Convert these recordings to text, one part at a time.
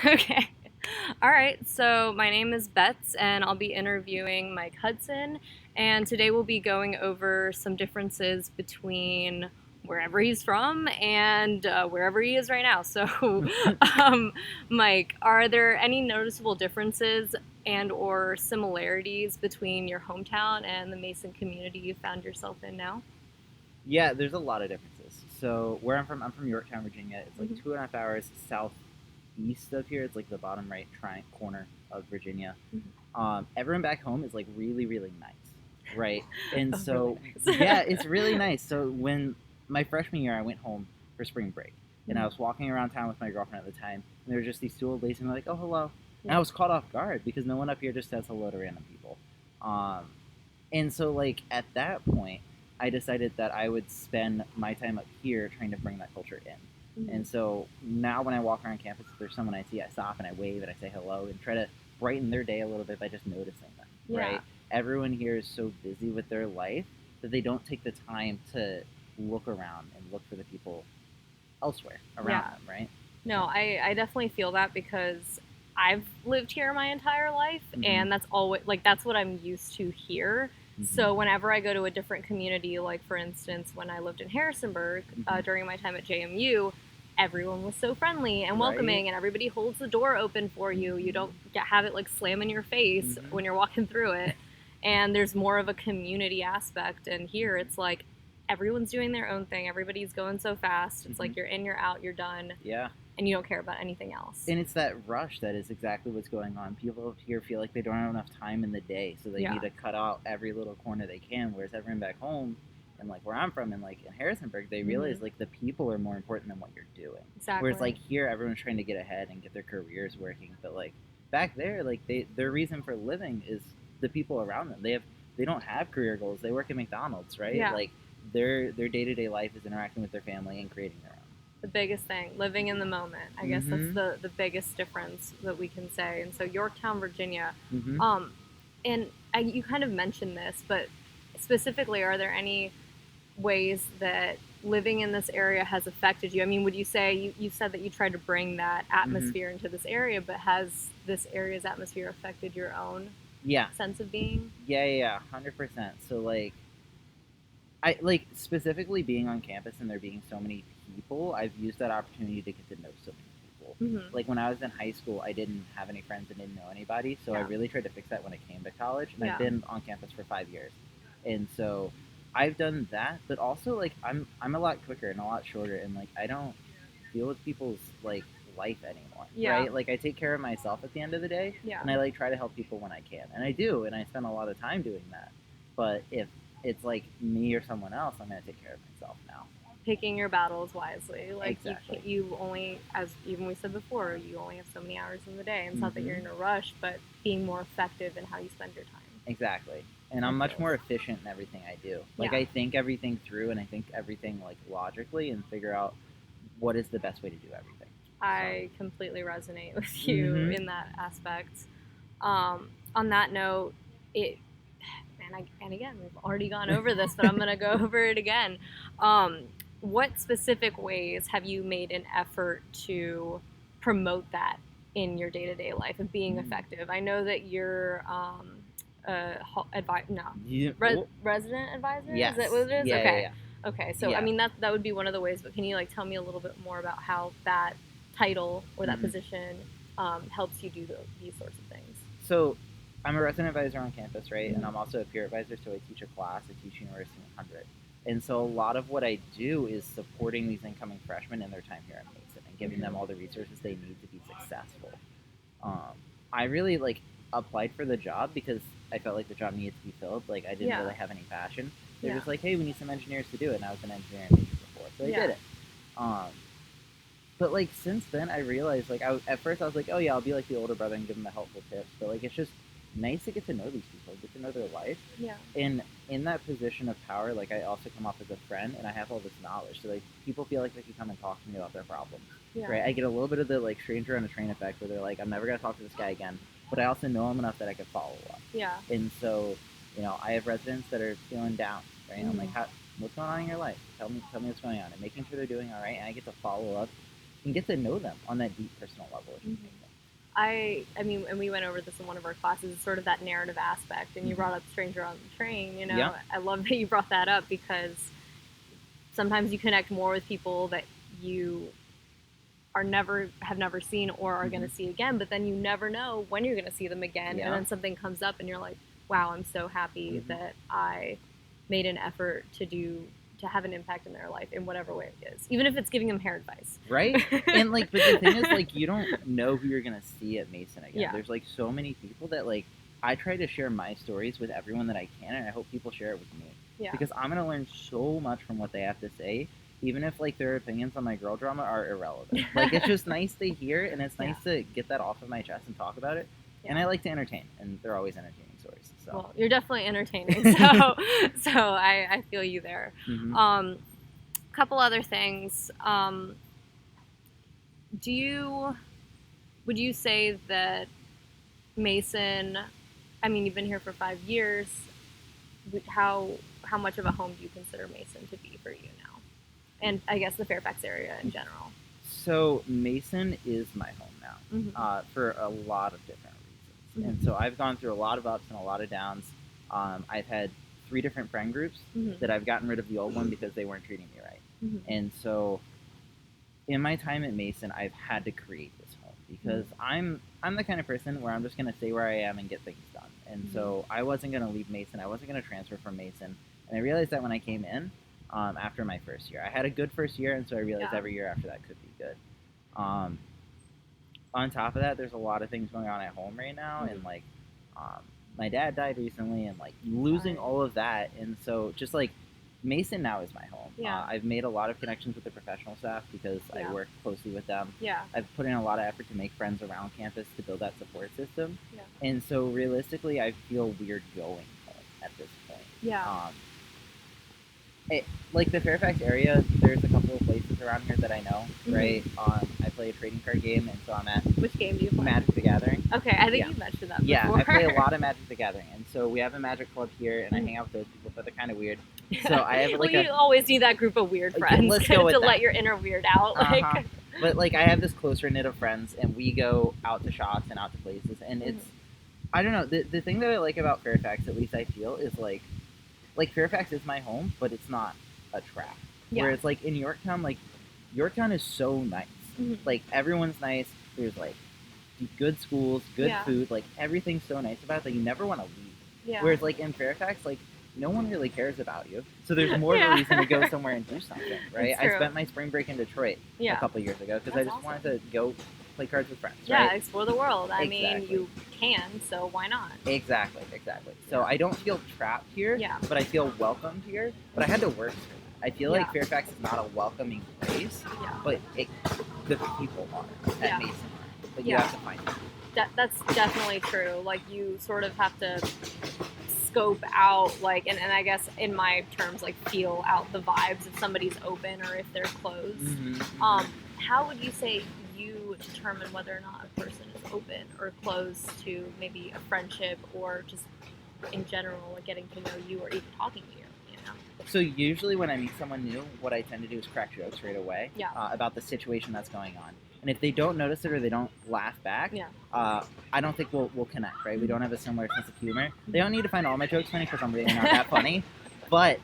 Okay. All right. So my name is Bets, and I'll be interviewing Mike Hudson. And today we'll be going over some differences between wherever he's from and wherever he is right now. So, um, Mike, are there any noticeable differences and/or similarities between your hometown and the Mason community you found yourself in now? Yeah, there's a lot of differences. So where I'm from Yorktown, Virginia. It's like Hmm. 2.5 hours southeast of here. It's like the bottom right corner of Virginia. Hmm. Everyone back home is like really, really nice, right? And Oh, really so yeah, nice. it's really nice. So when my freshman year, I went home for spring break, and I Mhm. was walking around town with my girlfriend at the time, and there were just these two old ladies, and they're like, "Oh, hello," and Yeah. I was caught off guard because no one up here just says hello to random people. Um, and so, like, at that point, I decided that I would spend my time up here trying to bring that culture in. Mhm. And so now when I walk around campus, if there's someone I see, I stop and I wave and I say hello and try to brighten their day a little bit by just noticing them, Yeah. right? Everyone here is so busy with their life that they don't take the time to look around and look for the people elsewhere around Yeah. them, right? No, So, I definitely feel that because I've lived here my entire life, mm-hmm, and that's always like that's what I'm used to here. mm-hmm, So whenever I go to a different community, like for instance, when I lived in Harrisonburg mm-hmm. during my time at JMU, everyone was so friendly and Right? welcoming, and everybody holds the door open for you. You Mm-hmm, don't have it like slam in your face mm-hmm, when you're walking through it, and there's more of a community aspect. And here mm-hmm, it's like everyone's doing their own thing. Everybody's going so fast. It's mm-hmm. like you're in, you're out, you're done, Yeah. and you don't care about anything else. And it's that rush that is exactly what's going on. People here feel like they don't have enough time in the day, so they Yeah. need to cut out every little corner they can. Whereas everyone back home, and like where I'm from, and like in Harrisonburg, they realize Hmm. like the people are more important than what you're doing. Whereas Exactly. like here, everyone's trying to get ahead and get their careers working, but like back there, like their reason for living is the people around them. They don't have career goals. They work at McDonald's, right? Yeah. Like their day to day life is interacting with their family and creating their The biggest thing, living in the moment. I own. guess that's Mm-hmm. the biggest difference that we can say. And so Yorktown, Virginia, Mm-hmm. um, and you kind of mentioned this, but specifically, are there any ways that living in this area has affected you? I mean, would you say you said that you tried to bring that Mm-hmm. atmosphere into this area, but has this area's atmosphere affected your own Yeah, sense of being? yeah, 100%. So like I like specifically being on campus and there being so many people, I've used that opportunity to get to know so many people. Hmm. Like when I was in high school, I didn't have any friends and didn't know anybody, so I Yeah. really tried to fix that when I came to college, and I've Yeah. been on campus for 5 years, and so I've done that. But also like I'm a lot quicker and a lot shorter, and like I don't deal with people's like life anymore, Yeah. right? Like I take care of myself at the end of the day, Yeah. and I like try to help people when I can, and I do, and I spend a lot of time doing that. But if it's like me or someone else, I'm gonna take care of myself now. Picking your battles wisely. Like you Exactly. can't, you only, as even we said before, you only have so many hours in the day. And it's not that you're Mm-hmm. in a rush, but being more effective in how you spend your time. Exactly. And I I'm much feel. more efficient in everything I do. Like Yeah, I think everything through, and I think everything like logically, and figure out what is the best way to do everything. So. I completely resonate with you Mm-hmm. in that aspect. On that note, it and again we've already gone over this, but I'm gonna go over it again. Um, what specific ways have you made an effort to promote that in your day to day life of being Mm. effective? I know that you're no, Yeah. Oh, resident advisor. Is that what yes. it is? Yeah. Yeah. Okay, Yeah. okay. So I Yeah. mean that would be one of the ways. But can you like tell me a little bit more about how that title or that Mm-hmm. position helps you do these sorts of things? So I'm a resident advisor on campus, right? And Mm-hmm. I'm also a peer advisor, so I teach a class. I teach University 100. And so a lot of what I do is supporting these incoming freshmen in their time here at Mason and giving them Mm-hmm. all the resources they need to be successful. Um, I really like applied for the job because I felt like the job needed to be filled. Like I didn't Yeah. really have any passion. They're Yeah. just like, hey, we need some engineers to do it, and I was an engineering major before, so I Yeah. did it. Um, but like since then, I realized like at first I was like, oh yeah, I'll be like the older brother and give them the helpful tips. But like it's just nice to get to know these people, get to know their life, Yeah. and in that position of power, like I also come off as a friend and I have all this knowledge. So like people feel like they can come and talk to me about their problems, Yeah. right? I get a little bit of the like stranger on a train effect where they're like, I'm never gonna talk to this guy again, but I also know him enough that I could follow up. Yeah. And so, I have residents that are feeling down, right? I'm Mm-hmm. like, what's going on in your life? Tell me what's going on, and making sure they're doing all right, and I get to follow up and get to know them on that deep personal level, which is Mhm. amazing. I mean, and we went over this in one of our classes, sort of that narrative aspect, and you Mm-hmm. brought up Stranger on the Train. Yeah. I love that you brought that up because sometimes you connect more with people that you have never seen or are going to see again, but then you never know when you're going to see them again, Yeah. and then something comes up and you're like, wow, I'm so happy that I made an effort to have an impact in their life in whatever way it is, even if it's giving them hair advice. Right? And like, but the thing is, like, you don't know who you're gonna see at Mason again. Yeah. There's like so many people that like I try to share my stories with everyone that I can, and I hope people share it with me. Yeah. Because I'm gonna learn so much from what they have to say, even if like their opinions on my girl drama are irrelevant. Like, it's just nice to hear, and it's nice to get that off of my chest and talk about it. Yeah. And I like to entertain, and they're always entertaining stories. So. Well, you're definitely entertaining, so I feel you there. Mm-hmm. Couple other things. Do you would you say that Mason? I mean, you've been here for 5 years. How much of a home do you consider Mason to be for you now? And I guess the Fairfax area in general. So Mason is my home now, for a lot of different reasons. And so I've gone through a lot of ups and a lot of downs. I've had 3 different friend groups that I've gotten rid of the old one because they weren't treating me right. And so in my time at Mason, I've had to create this home because I'm the kind of person where I'm just going to stay where I am and get things done. And so I wasn't going to leave Mason. I wasn't going to transfer from Mason. And I realized that when I came in, after my first year. I had a good first year, and so I realized every year after that could be good. On top of that, there's a lot of things going on at home right now, and like my dad died recently, and like losing all of that, and so just like Mason now is my home. Yeah. I've made a lot of connections with the professional staff because I work closely with them. Yeah. I've put in a lot of effort to make friends around campus to build that support system. Yeah. And so realistically, I feel weird going home at this point. Yeah. Like the Fairfax area, there's a couple of places around here that I know, right? I play a trading card game, and so I'm at Which game do you play? Magic the Gathering. Okay, I think you mentioned that before. Yeah, I play a lot of Magic the Gathering, and so we have a Magic club here, and I hang out with those people, but they're kind of weird. So I have like you always need that group of weird friends let's go with to that. let your inner weird out. Like, but like I have this closer knit of friends, and we go out to shops and out to places, and it's I don't know, the thing that I like about Fairfax, at least I feel, is like Fairfax is my home, but it's not a trap. Yeah. Where it's like in Yorktown, like Yorktown is so nice. Like everyone's nice. There's like good schools, good food, like everything's so nice about it that you never want to leave. Yeah. Whereas like in Fairfax, like no one really cares about you, so there's more of a reason to go somewhere and do something, right? I spent my spring break in Detroit a couple years ago because I just wanted to go play cards with friends. Yeah, explore the world. I mean, you can, so why not? Exactly. So I don't feel trapped here, but I feel welcomed here. But I had to work through that. I feel like Fairfax is not a welcoming place, but the people are at Mason. But you have to find them. That's definitely true. Like, you sort of have to scope out, like, and I guess in my terms, like, feel out the vibes if somebody's open or if they're closed. How would you say you determine whether or not a person is open or closed to maybe a friendship or just in general, like, getting to know you or even talking to you? So usually when I meet someone new, what I tend to do is crack jokes right away about the situation that's going on. And if they don't notice it or they don't laugh back, I don't think we'll connect, right? We don't have a similar sense of humor. They don't need to find all my jokes funny because I'm really not that funny. But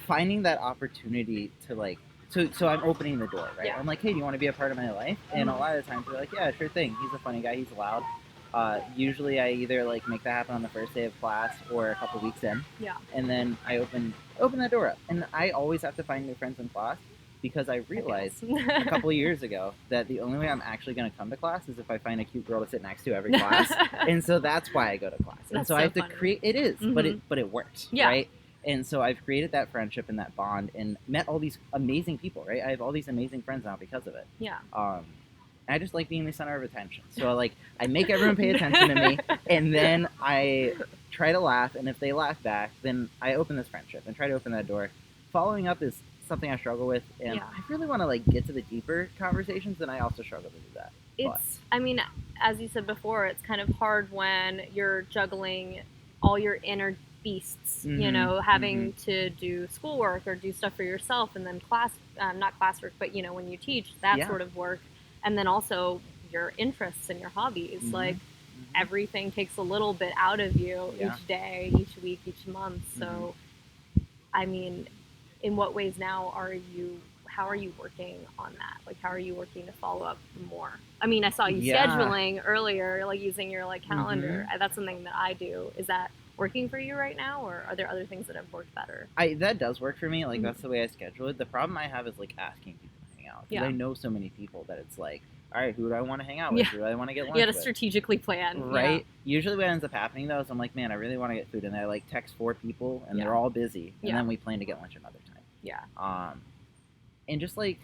finding that opportunity to like, so I'm opening the door, right? I'm like, hey, do you want to be a part of my life? And a lot of the times they're like, yeah, sure thing. He's a funny guy. He's loud. Usually I either like make that happen on the first day of class or a couple weeks in. And then I open that door up. And I always have to find new friends in class because I realized a couple of years ago that the only way I'm actually going to come to class is if I find a cute girl to sit next to every class. And so that's why I go to class. And so I have to create, it is, but it works, right? And so I've created that friendship and that bond and met all these amazing people, right? I have all these amazing friends now because of it. I just like being the center of attention. So like I make everyone pay attention to me, and then I try to laugh, and if they laugh back, then I open this friendship and try to open that door. Following up is something I struggle with, and I really want to like get to the deeper conversations, and I also struggle to do that. I mean, as you said before, it's kind of hard when you're juggling all your beasts, you know, having to do schoolwork or do stuff for yourself, and then not classwork, but, you know, when you teach, that sort of work. And then also your interests and your hobbies. Like, everything takes a little bit out of you each day, each week, each month. So, I mean, in what ways now how are you working on that? Like, how are you working to follow up more? I mean, I saw you scheduling earlier, like using your like calendar. That's something that I do. Is that working for you right now, or are there other things that have worked better? That does work for me. Like, that's the way I schedule it. The problem I have is like asking people to hang out. Because I know so many people that it's like, all right, who do I want to hang out with? Who do I want to get lunch with? You got to strategically plan. Right? Usually what ends up happening, though, is I'm like, man, I really want to get food. And I, like, text 4 people, and they're all busy. And then we plan to get lunch another time. Yeah. And just, like,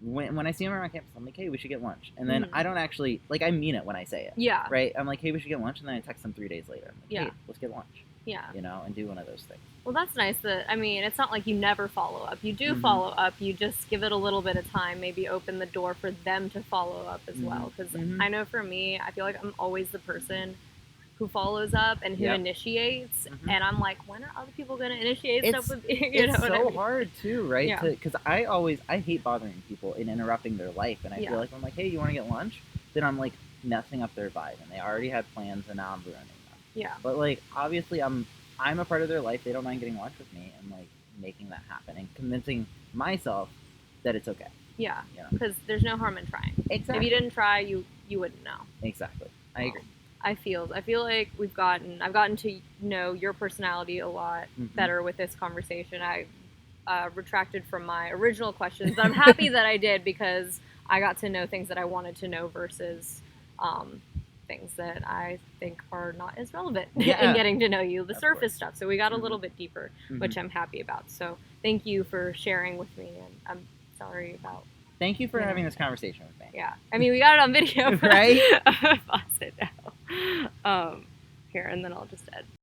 when I see them around campus, I'm like, hey, we should get lunch. And then I don't actually, like, I mean it when I say it. Yeah. Right? I'm like, hey, we should get lunch. And then I text them 3 days later. I'm like, hey, let's get lunch. Yeah. You know, and do one of those things. Well, that's nice that, I mean, it's not like you never follow up. You do follow up. You just give it a little bit of time, maybe open the door for them to follow up as well. Because I know for me, I feel like I'm always the person who follows up and who initiates. And I'm like, when are other people going to initiate stuff with you? It's so hard, too, right? Yeah. Because I hate bothering people and interrupting their life. And I feel like I'm like, hey, you want to get lunch? Then I'm like messing up their vibe. And they already had plans, and now I'm ruining them. Yeah. But, like, obviously I'm a part of their life. They don't mind getting lunch with me and, like, making that happen and convincing myself that it's okay. Yeah. Because there's no harm in trying. Exactly. If you didn't try, you wouldn't know. Exactly. I agree. I feel like I've gotten to know your personality a lot better with this conversation. I retracted from my original questions, but I'm happy that I did, because I got to know things that I wanted to know versus things that I think are not as relevant in getting to know you, the surface stuff. So we got a little bit deeper, which I'm happy about. So thank you for sharing with me, and I'm sorry about... Thank you for having this conversation with me. Yeah. I mean, we got it on video. Right? Pause it now. Here, and then I'll just end.